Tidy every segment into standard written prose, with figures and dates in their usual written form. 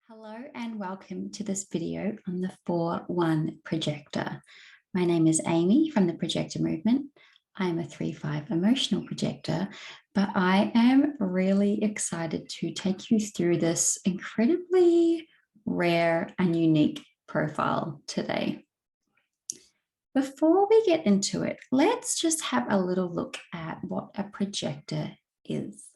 Hello and welcome to this video on the 4-1 projector. My name is Amy from the Projector Movement. I am a 3-5 emotional projector, but I am really excited to take you through this incredibly rare and unique profile today. Before we get into it, let's just have a little look at what a projector is.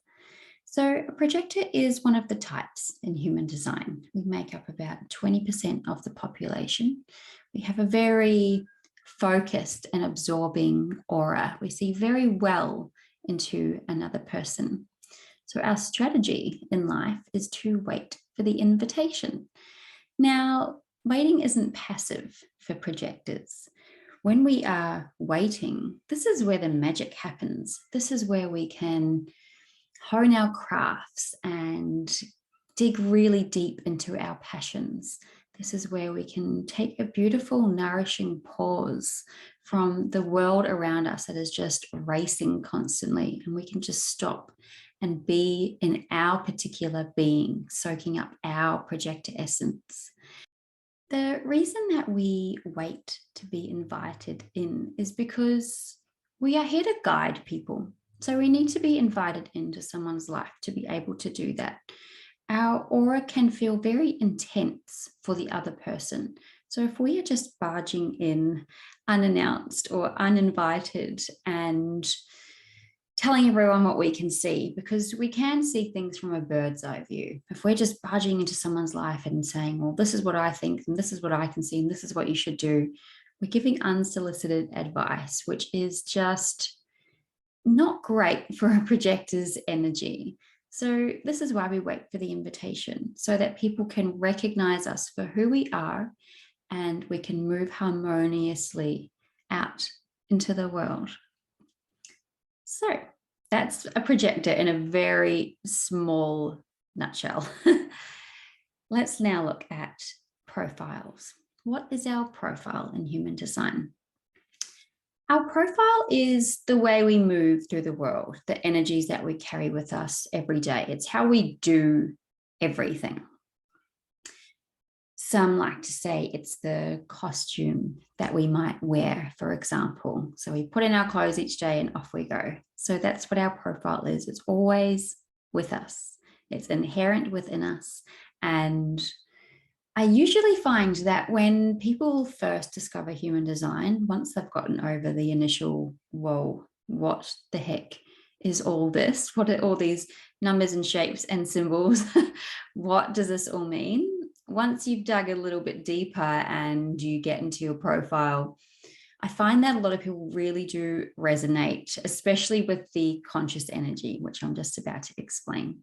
So a projector is one of the types in human design. We make up about 20% of the population. We have a very focused and absorbing aura. We see very well into another person. So our strategy in life is to wait for the invitation. Now, waiting isn't passive for projectors. When we are waiting, this is where the magic happens. This is where we can hone our crafts and dig really deep into our passions. This is where we can take a beautiful, nourishing pause from the world around us that is just racing constantly, and we can just stop and be in our particular being, soaking up our projector essence. The reason that we wait to be invited in is because we are here to guide people. So we need to be invited into someone's life to be able to do that. Our aura can feel very intense for the other person. So if we are just barging in unannounced or uninvited and telling everyone what we can see, because we can see things from a bird's eye view. If we're just barging into someone's life and saying, well, this is what I think, and this is what I can see, and this is what you should do, we're giving unsolicited advice, which is just not great for a projector's energy. So this is why we wait for the invitation, so that people can recognize us for who we are and we can move harmoniously out into the world. So that's a projector in a very small nutshell. Let's now look at profiles. What is our profile in human design? Our profile is the way we move through the world, the energies that we carry with us every day. It's how we do everything. Some like to say it's the costume that we might wear, for example. So we put in our clothes each day and off we go. So that's what our profile is. It's always with us. It's inherent within us. And I usually find that when people first discover human design, once they've gotten over the initial, whoa, what the heck is all this? What are all these numbers and shapes and symbols? What does this all mean? Once you've dug a little bit deeper and you get into your profile, I find that a lot of people really do resonate, especially with the conscious energy, which I'm just about to explain.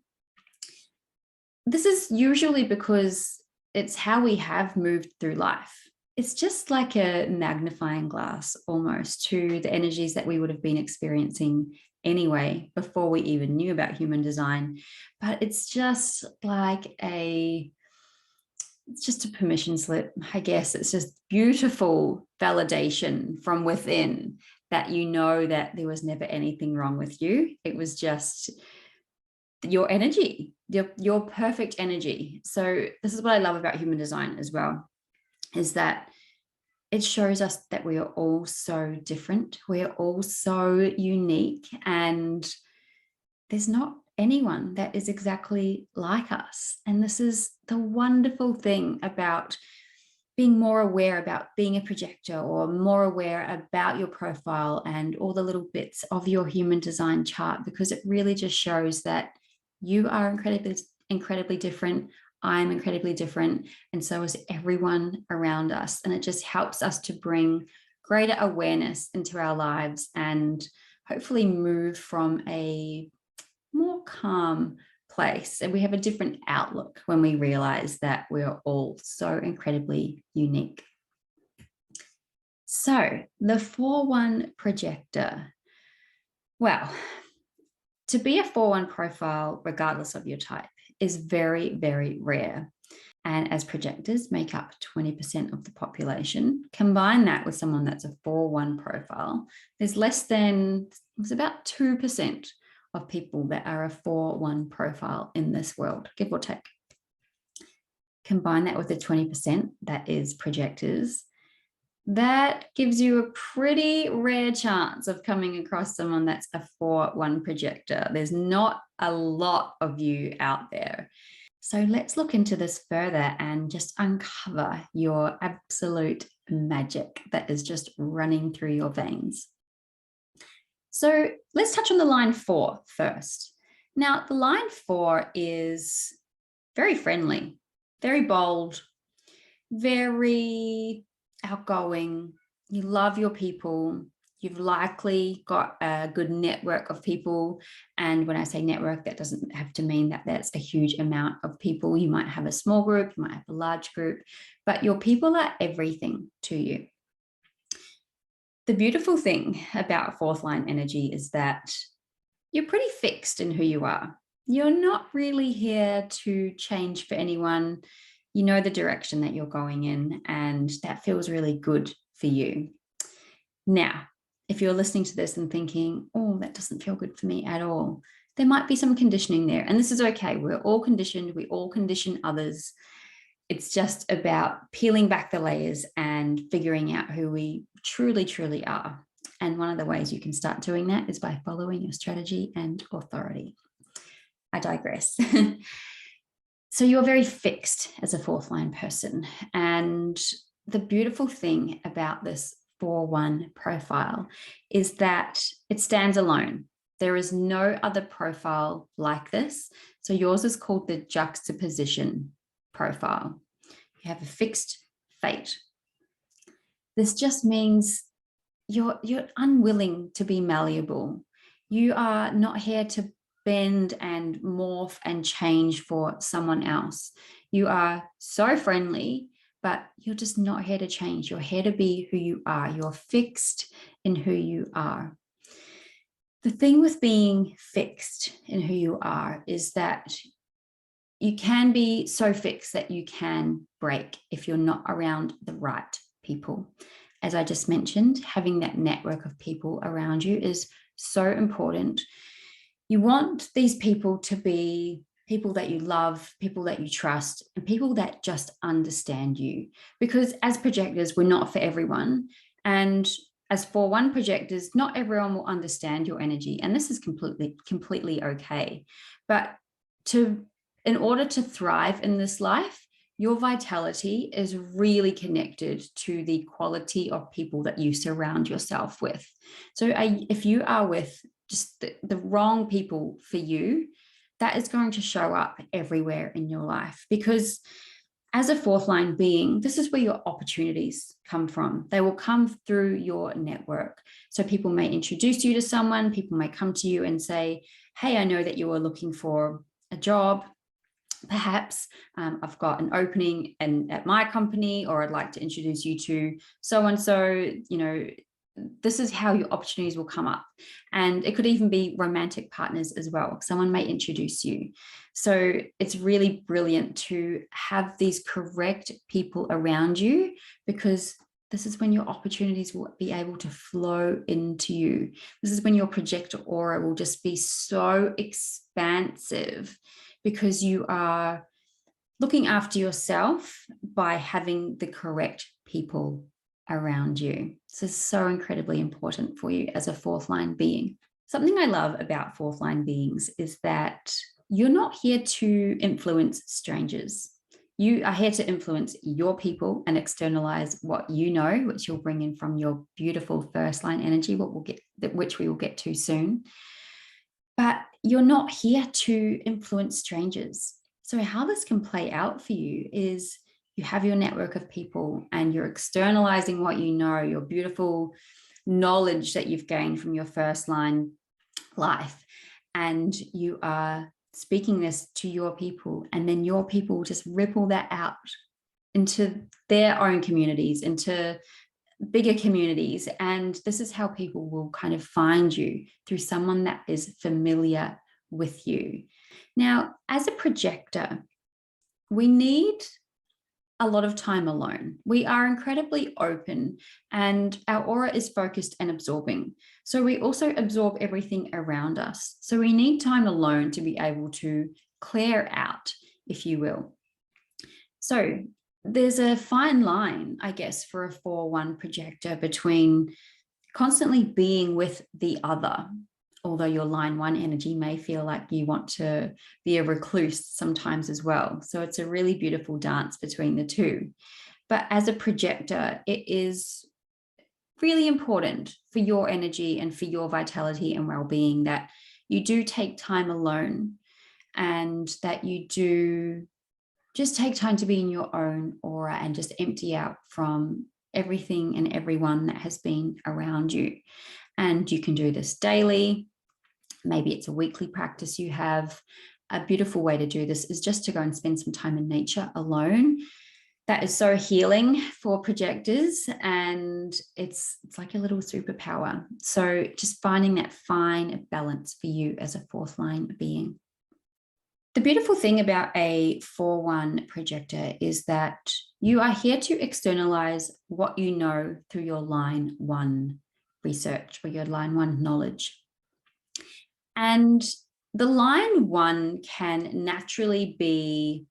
This is usually because it's how we have moved through life. It's just like a magnifying glass almost to the energies that we would have been experiencing anyway before we even knew about human design. But it's just like it's just a permission slip, I guess. It's just beautiful validation from within that you know that there was never anything wrong with you. It was just your energy, your perfect energy. So this is what I love about human design as well, is that it shows us that we are all so different. We are all so unique, and there's not anyone that is exactly like us. And this is the wonderful thing about being more aware about being a projector, or more aware about your profile and all the little bits of your human design chart, because it really just shows that you are incredibly different. I'm incredibly different. And so is everyone around us. And it just helps us to bring greater awareness into our lives and hopefully move from a more calm place. And we have a different outlook when we realize that we are all so incredibly unique. So the 4-1 projector. Well, to be a 4-1 profile, regardless of your type, is very, very rare. and as projectors make up 20% of the population, combine that with someone that's a 4-1 profile, there's it's about 2% of people that are a 4-1 profile in this world, give or take. Combine that with the 20% that is projectors, that gives you a pretty rare chance of coming across someone that's a 4-1 projector. There's not a lot of you out there. So let's look into this further and just uncover your absolute magic that is just running through your veins. So let's touch on the line 4 first. Now, the line 4 is very friendly, very bold, very outgoing. You love your people. You've likely got a good network of people. And when I say network, that doesn't have to mean that that's a huge amount of people. You might have a small group, you might have a large group, but your people are everything to you. The beautiful thing about 4th line energy is that you're pretty fixed in who you are. You're not really here to change for anyone. You know the direction that you're going in, and that feels really good for you. Now, if you're listening to this and thinking, oh, that doesn't feel good for me at all, there might be some conditioning there. And this is okay. We're all conditioned. We all condition others. It's just about peeling back the layers and figuring out who we truly, truly are. And one of the ways you can start doing that is by following your strategy and authority. I digress. So you're very fixed as a 4th line person. And the beautiful thing about this 4-1 profile is that it stands alone. There is no other profile like this. So yours is called the juxtaposition profile. You have a fixed fate. This just means you're unwilling to be malleable. You are not here to bend and morph and change for someone else. You are so friendly, but you're just not here to change. You're here to be who you are. You're fixed in who you are. The thing with being fixed in who you are is that you can be so fixed that you can break if you're not around the right people. As I just mentioned, having that network of people around you is so important. You want these people to be people that you love, people that you trust, and people that just understand you. Because as projectors, we're not for everyone. And as 4-1 projectors, not everyone will understand your energy. And this is completely okay. But in order to thrive in this life, your vitality is really connected to the quality of people that you surround yourself with. So if you are with just the wrong people for you, that is going to show up everywhere in your life. Because as a 4th line being, this is where your opportunities come from. They will come through your network. So people may introduce you to someone, people may come to you and say, hey, I know that you are looking for a job. Perhaps I've got an opening at my company, or I'd like to introduce you to so-and-so. This is how your opportunities will come up. And it could even be romantic partners as well. Someone may introduce you. So it's really brilliant to have these correct people around you, because this is when your opportunities will be able to flow into you. This is when your projector aura will just be so expansive, because you are looking after yourself by having the correct people around you. This is so incredibly important for you as a 4th line being. Something I love about 4th line beings is that you're not here to influence strangers. You are here to influence your people and externalize what you know, which you'll bring in from your beautiful 1st line energy, which we will get to soon. But you're not here to influence strangers. So how this can play out for you is you have your network of people and you're externalizing what you know, your beautiful knowledge that you've gained from your 1st line life. And you are speaking this to your people, and then your people just ripple that out into their own communities, into bigger communities. And this is how people will kind of find you, through someone that is familiar with you. Now, as a projector, we need a lot of time alone. We are incredibly open and our aura is focused and absorbing. So we also absorb everything around us. So we need time alone to be able to clear out, if you will. So there's a fine line, I guess, for a 4-1 projector between constantly being with the other, although your line 1 energy may feel like you want to be a recluse sometimes as well. So it's a really beautiful dance between the two. But as a projector, it is really important for your energy and for your vitality and well-being that you do take time alone, and that you do just take time to be in your own aura and just empty out from everything and everyone that has been around you. And you can do this daily. Maybe it's a weekly practice you have. A beautiful way to do this is just to go and spend some time in nature alone. That is so healing for projectors, and it's like a little superpower. So just finding that fine balance for you as a 4th line being. The beautiful thing about a 4-1 projector is that you are here to externalize what you know through your line 1 research or your line 1 knowledge. And the line 1 can naturally be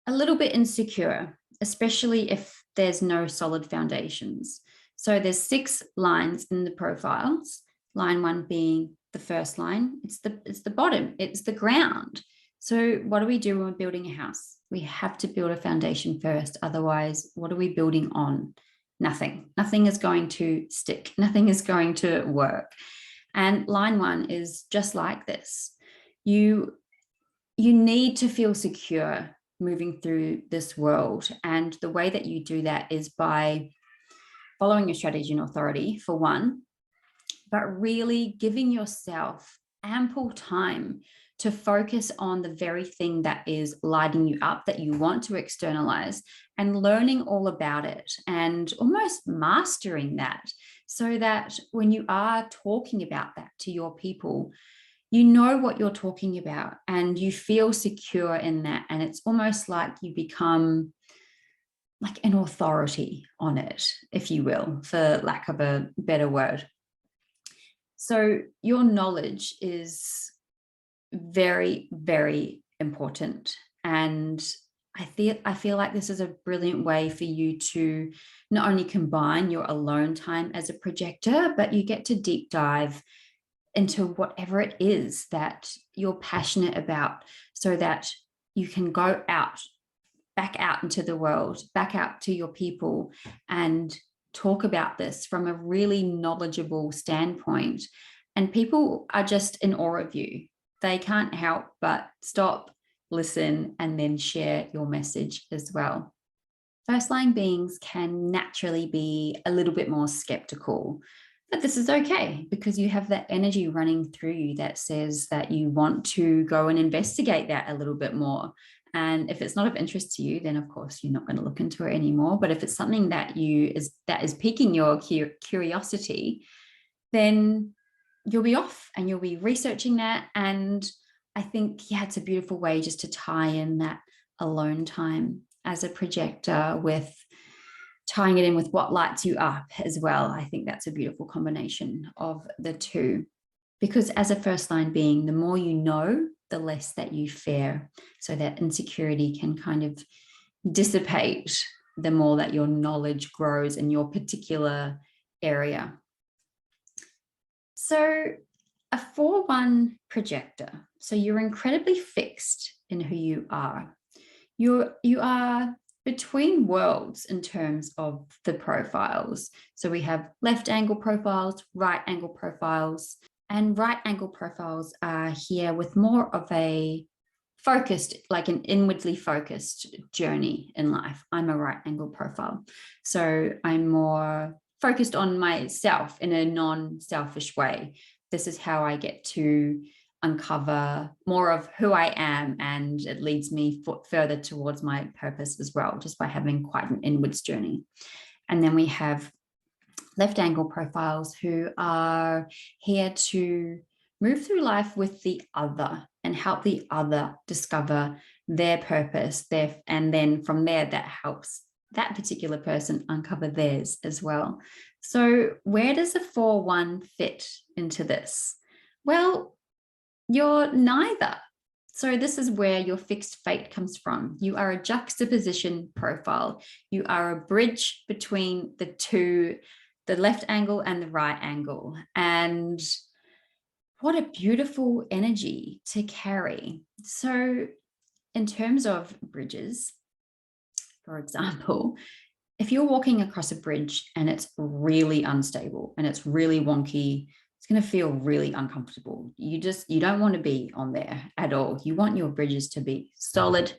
a little bit insecure, especially if there's no solid foundations. So there's 6 lines in the profiles, line 1 being the first line. It's the bottom, it's the ground. So what do we do when we're building a house? We have to build a foundation first. Otherwise, what are we building on? Nothing is going to stick. Nothing is going to work. And line 1 is just like this. You need to feel secure moving through this world. And the way that you do that is by following your strategy and authority, for one, but really giving yourself ample time to focus on the very thing that is lighting you up, that you want to externalize, and learning all about it and almost mastering that, so that when you are talking about that to your people, you know what you're talking about and you feel secure in that. And it's almost like you become like an authority on it, if you will, for lack of a better word. So your knowledge is very, very important. And I feel like this is a brilliant way for you to not only combine your alone time as a projector, but you get to deep dive into whatever it is that you're passionate about, so that you can go out, back out into the world, back out to your people, and talk about this from a really knowledgeable standpoint. And people are just in awe of you. They can't help but stop, listen, and then share your message as well. First line beings can naturally be a little bit more skeptical, but this is okay, because you have that energy running through you that says that you want to go and investigate that a little bit more. And if it's not of interest to you, then of course you're not going to look into it anymore. But if it's something that is piquing your curiosity, then you'll be off and you'll be researching that. And I think, yeah, it's a beautiful way just to tie in that alone time as a projector with tying it in with what lights you up as well. I think that's a beautiful combination of the two, because as a first line being, the more you know, the less that you fear. So that insecurity can kind of dissipate the more that your knowledge grows in your particular area. So a 4-1 projector, so you're incredibly fixed in who you are. You are between worlds in terms of the profiles. So we have left angle profiles, right angle profiles, and right angle profiles are here with more of a focused, like an inwardly focused journey in life. I'm a right angle profile. So I'm more focused on myself in a non-selfish way. This is how I get to uncover more of who I am, and it leads me further towards my purpose as well, just by having quite an inwards journey. And then we have left angle profiles who are here to move through life with the other and help the other discover their purpose, and then from there, that helps that particular person uncover theirs as well. So where does a 4-1 fit into this? Well, you're neither. So this is where your fixed fate comes from. You are a juxtaposition profile. You are a bridge between the two, the left angle and the right angle. And what a beautiful energy to carry. So in terms of bridges, for example, if you're walking across a bridge and it's really unstable and it's really wonky, it's going to feel really uncomfortable. You don't want to be on there at all. You want your bridges to be solid.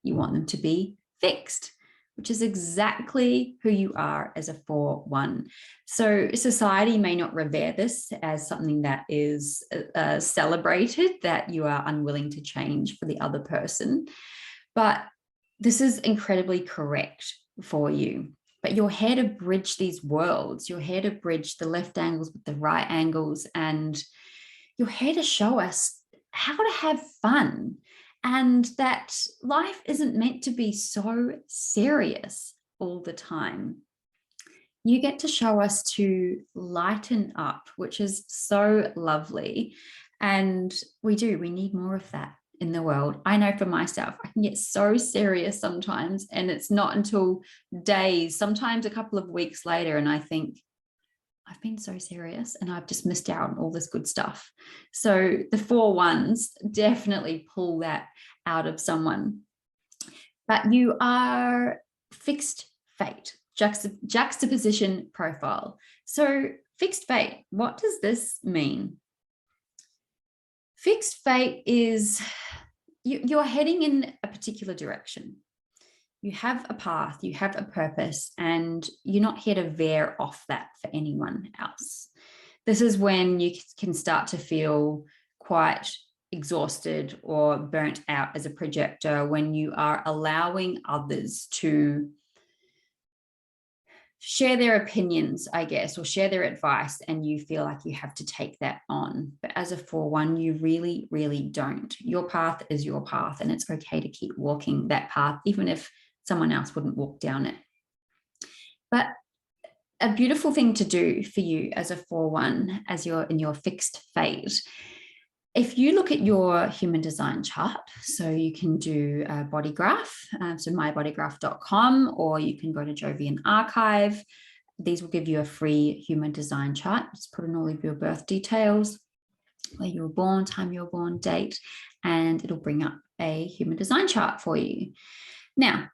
You want them to be fixed, which is exactly who you are as a 4-1. So society may not revere this as something that is celebrated, that you are unwilling to change for the other person. But this is incredibly correct for you. But you're here to bridge these worlds. You're here to bridge the left angles with the right angles. And you're here to show us how to have fun, and that life isn't meant to be so serious all the time. You get to show us to lighten up, which is so lovely. And we need more of that in the world. I know for myself, I can get so serious sometimes, and it's not until days, sometimes a couple of weeks later, and I think, I've been so serious and I've just missed out on all this good stuff. So the 4-1s definitely pull that out of someone. But you are fixed fate, juxtaposition profile. So fixed fate, what does this mean? Fixed fate is you're heading in a particular direction. You have a path, you have a purpose, and you're not here to veer off that for anyone else. This is when you can start to feel quite exhausted or burnt out as a projector, when you are allowing others to share their opinions, I guess, or share their advice, and you feel like you have to take that on. But as a 4-1, you really, really don't. Your path is your path, and it's okay to keep walking that path, even if someone else wouldn't walk down it. But a beautiful thing to do for you as a 4-1, as you're in your fixed fate, if you look at your human design chart, so you can do a body graph, so mybodygraph.com, or you can go to Jovian Archive. These will give you a free human design chart. Just put in all of your birth details, where you were born, time you were born, date, and it'll bring up a human design chart for you. Now,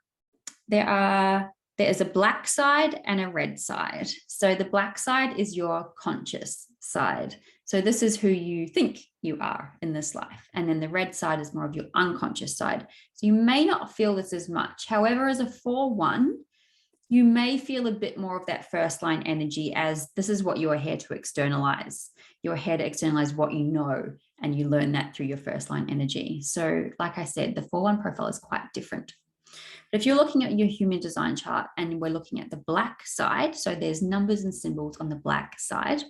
there is a black side and a red side. So the black side is your conscious side. So this is who you think you are in this life. And then the red side is more of your unconscious side. So you may not feel this as much. However, as a 4-1, you may feel a bit more of that first line energy, as this is what you are here to externalize. You're here to externalize what you know, and you learn that through your first line energy. So like I said, the 4-1 profile is quite different. But if you're looking at your human design chart and we're looking at the black side, so there's numbers and symbols on the black side,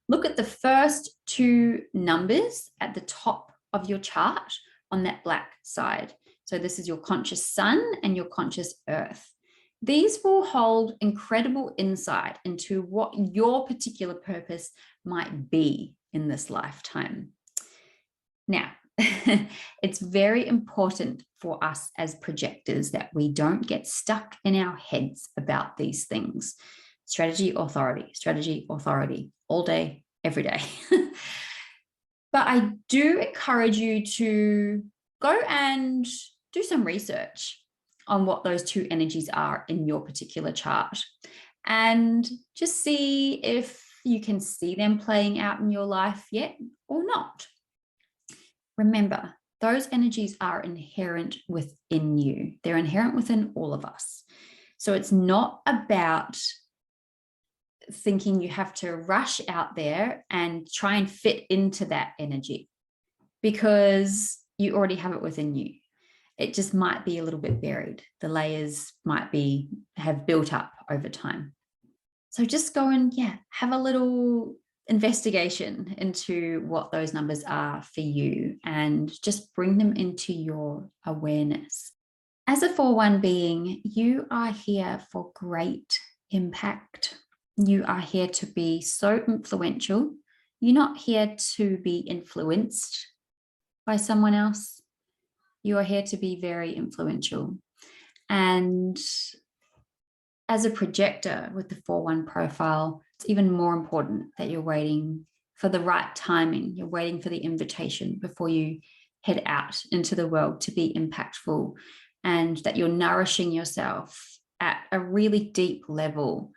look at the first 2 numbers at the top of your chart on that black side. So this is your conscious sun and your conscious earth. These will hold incredible insight into what your particular purpose might be in this lifetime. Now, it's very important for us as projectors that we don't get stuck in our heads about these things. Strategy, authority, all day, every day. But I do encourage you to go and do some research on what those 2 energies are in your particular chart, and just see if you can see them playing out in your life yet or not. Remember, those energies are inherent within you. They're inherent within all of us. So it's not about thinking you have to rush out there and try and fit into that energy, because you already have it within you. It just might be a little bit buried. The layers might have built up over time. So just go and have a little investigation into what those numbers are for you and just bring them into your awareness. As a 4-1 being, you are here for great impact. You are here to be so influential. You're not here to be influenced by someone else. You are here to be very influential. And as a projector with the 4-1 profile, it's even more important that you're waiting for the right timing. You're waiting for the invitation before you head out into the world to be impactful, and that you're nourishing yourself at a really deep level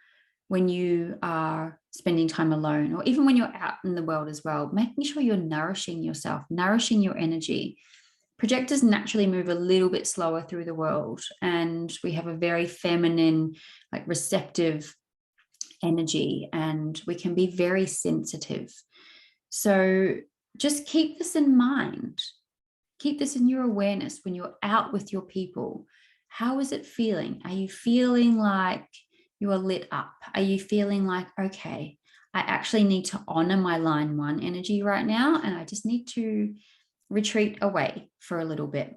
when you are spending time alone, or even when you're out in the world as well, making sure you're nourishing yourself, nourishing your energy. Projectors naturally move a little bit slower through the world, and we have a very feminine, like receptive energy, and we can be very sensitive. So just keep this in mind. Keep this in your awareness when you're out with your people. How is it feeling? Are you feeling like you are lit up? Are you feeling like, okay, I actually need to honor my line 1 energy right now, and I just need to retreat away for a little bit.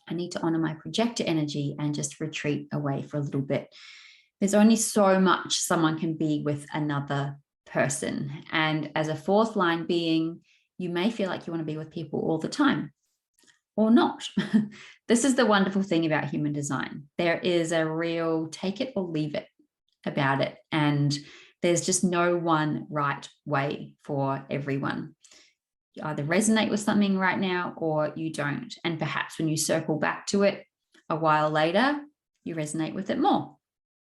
I need to honor my projector energy and just retreat away for a little bit. There's only so much someone can be with another person. And as a 4th line being, you may feel like you want to be with people all the time, or not. This is the wonderful thing about human design. There is a real take it or leave it about it. And there's just no one right way for everyone. You either resonate with something right now or you don't. And perhaps when you circle back to it a while later, you resonate with it more.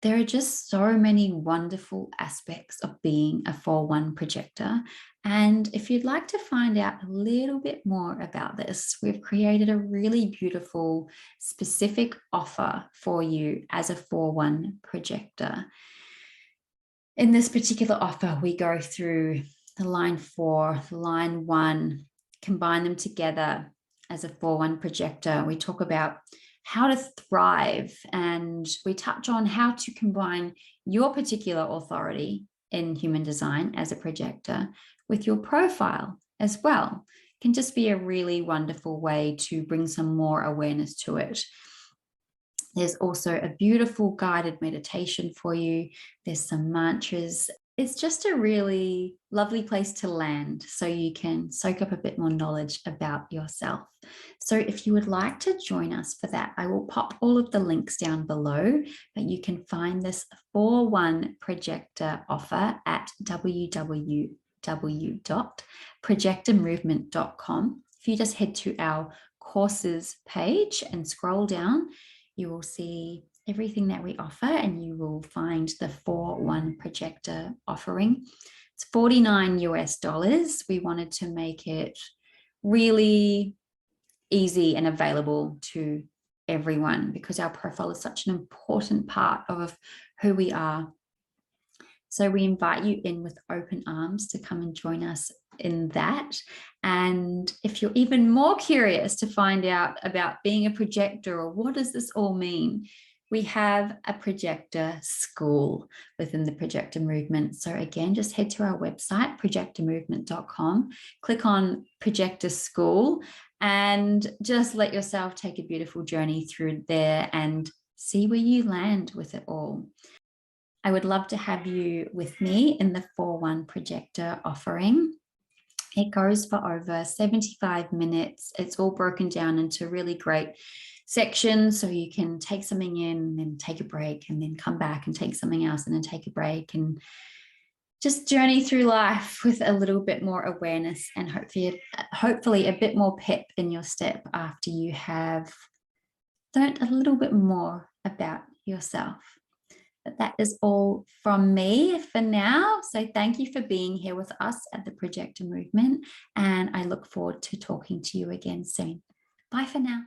There are just so many wonderful aspects of being a 4-1 projector. And if you'd like to find out a little bit more about this, we've created a really beautiful, specific offer for you as a 4-1 projector. In this particular offer, we go through the line 4, the line 1, combine them together as a 4-1 projector. We talk about how to thrive, and we touch on how to combine your particular authority in human design as a projector with your profile as well. It can just be a really wonderful way to bring some more awareness to it. There's also a beautiful guided meditation for you. There's some mantras. It's just a really lovely place to land so you can soak up a bit more knowledge about yourself. So if you would like to join us for that, I will pop all of the links down below, but you can find this 4-1 projector offer at www.projectormovement.com. If you just head to our courses page and scroll down, you will see everything that we offer, and you will find the 4-1 projector offering. It's $49 US. We wanted to make it really easy and available to everyone because our profile is such an important part of who we are. So we invite you in with open arms to come and join us in that. And if you're even more curious to find out about being a projector or what does this all mean, we have a projector school within the projector movement. So again, just head to our website, projectormovement.com, click on projector school, and just let yourself take a beautiful journey through there and see where you land with it all. I would love to have you with me in the 4-1 projector offering. It goes for over 75 minutes. It's all broken down into really great sections, so you can take something in and then take a break and then come back and take something else and then take a break, and just journey through life with a little bit more awareness and hopefully a bit more pep in your step after you have learned a little bit more about yourself. But that is all from me for now. So thank you for being here with us at the Projector Movement, and I look forward to talking to you again soon. Bye for now.